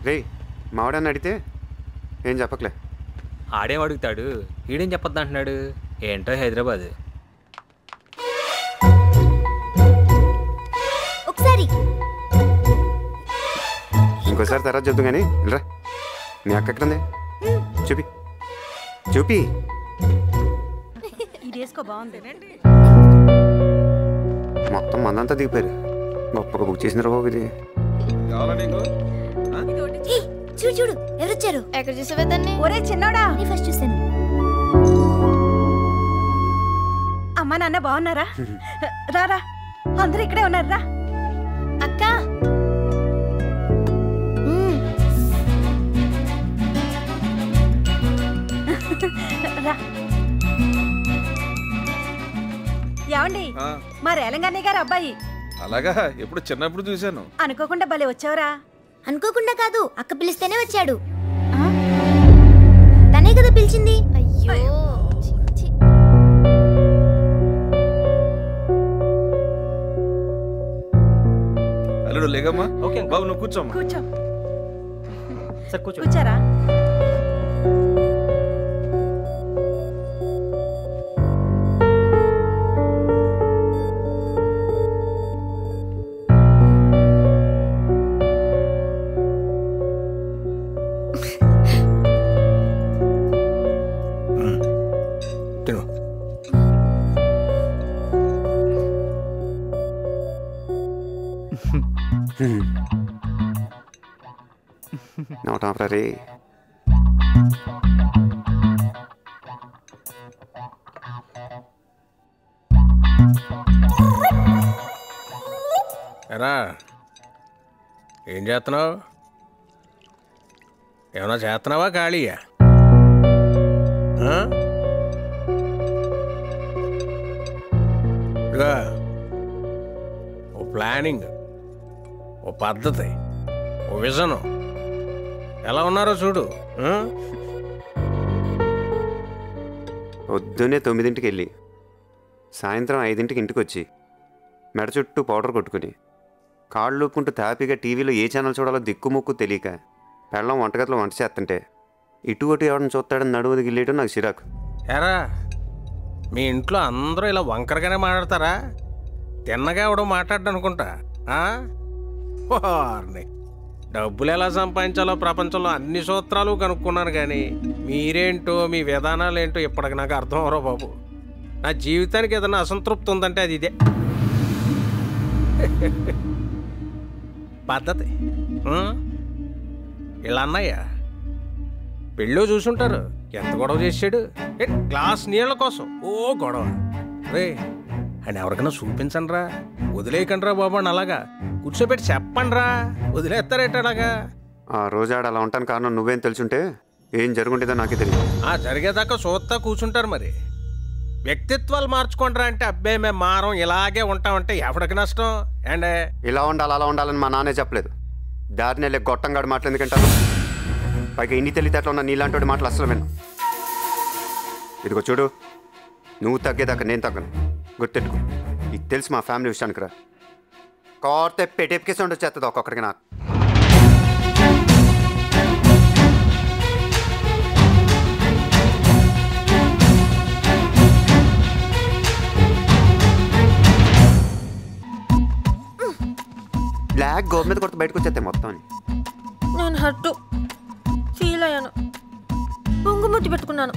రే మావాడని అడిగితే ఏం చెప్పకలే. ఆడేం అడుగుతాడు, ఈడేం చెప్పొద్దు అంటున్నాడు. ఏంటో హైదరాబాద్. ఒకసారి ఇంకోసారి తర్వాత చెప్తాం కానీ రా. నీ అక్క ఎక్కడుంది? చూపి చూపి. మొత్తం మందంతా దిగిపోయారు. గొప్పగా బుక్ చేసినారు బాబు. ఇది చూడు చూడు ఎవరొచ్చారు. ఎక్కడ చూసావే దాన్ని? ఒరే చిన్నోడా, ఫస్ట్ చూసాను. అమ్మా నాన్న బాగున్నారా? రారా, అందరూ ఇక్కడే ఉన్నారు. రా అక్క. రా. ఏమండి, మా రేలంగన్నయ్య గారు అబ్బాయి. అలాగా? ఎప్పుడు చిన్నప్పుడు చూశాను. అనుకోకుండా భలే వచ్చావురా. అనుకోకుండా కాదు, అక్క పిలిస్తేనే వచ్చాడు. తనే కదా పిలిచింది. అయ్యో అల్లుడు లేగమ్మా. ఓకే బాబు, నువ్వు కూర్చోమ్మా. కూర్చో. సార్ కూర్చో. కూర్చారా? నవ్వటం రే. ఎరా ఏం చేస్తున్నావు? ఏమన్నా చేస్తున్నావా ఖాళీయా? ఓ ప్లానింగ్, ఓ పద్ధతి, ఓ విజను ఎలా ఉన్నారో చూడు. పొద్దున్నే 9ంటికి వెళ్ళి సాయంత్రం 5ంటికి ఇంటికి వచ్చి మెడ చుట్టూ పౌడర్ కొట్టుకుని కాళ్ళు ఊపుకుంటూ తాపీగా టీవీలో ఏ ఛానల్ చూడాలో దిక్కుముక్కు తెలియక పెళ్ళం వంటగదిలో వంట చేస్తుంటే ఇటు అటు ఎవరిని చూస్తాడని నడువుది గిల్లేయడం నాకు చిరాకు. ఎరా మీ ఇంట్లో అందరూ ఇలా వంకరగానే మాట్లాడతారా? తిన్నగా ఎవడో మాట్లాడ్డా అనుకుంటా. డబ్బులు ఎలా సంపాదించాలో ప్రపంచంలో అన్ని సూత్రాలు కనుక్కున్నాను, కానీ మీరేంటో మీ విధానాలు ఏంటో ఇప్పటికి నాకు అర్థం అవరో బాబు. నా జీవితానికి ఏదైనా అసంతృప్తి ఉందంటే అది ఇదే పద్ధతి. ఇలా అన్నయ్య పెళ్ళో చూసుంటారు, ఎంత గొడవ చేసాడు. గ్లాస్ నీళ్ళ కోసం ఓ గొడవ. రే అని ఎవరికైనా చూపించండి రా, వదిలేయకండి రా బాబు అని అలాగా కూర్చోబెట్టి చెప్పండి రా. వదిలేస్తారేటలాగా? ఆ రోజు ఆడ అలా ఉంటాను కారణం నువ్వేం తెలుసుంటే ఏం జరుగుంటుందో నాకే తెలియదు. జరిగేదాకా చూస్తా కూర్చుంటారు. మరి వ్యక్తిత్వాలు మార్చుకుంటారా అంటే అబ్బాయి మేము మారం ఇలాగే ఉంటామంటే ఎవరికి నష్టం? అండ్ ఇలా ఉండాలి అలా ఉండాలని మా నాన్నే చెప్పలేదు. దారిని వెళ్ళే గొట్టంగాడు మాటలు ఎందుకంటారు? పైగా ఇన్ని తెలివితేటలు ఉన్న నీలాంటి మాటలు అసలు విను. ఇదిగో చూడు, నువ్వు తగ్గేదాకా నేను తగ్గను, గుర్తెట్టుకో. ఇది తెలుసు మా ఫ్యామిలీ విషయానికి రా. కోరితే పెట్టేపికేసి ఉండొచ్చేస్తుంది ఒక్కొక్కడికి. నాకు బ్లాక్ గోడ మీద కొడితే బయటకు వచ్చేస్తాయి మొత్తం. నేను హట్టు ఫీల్ అయ్యాను, పొంగు ముట్టి పెట్టుకున్నాను.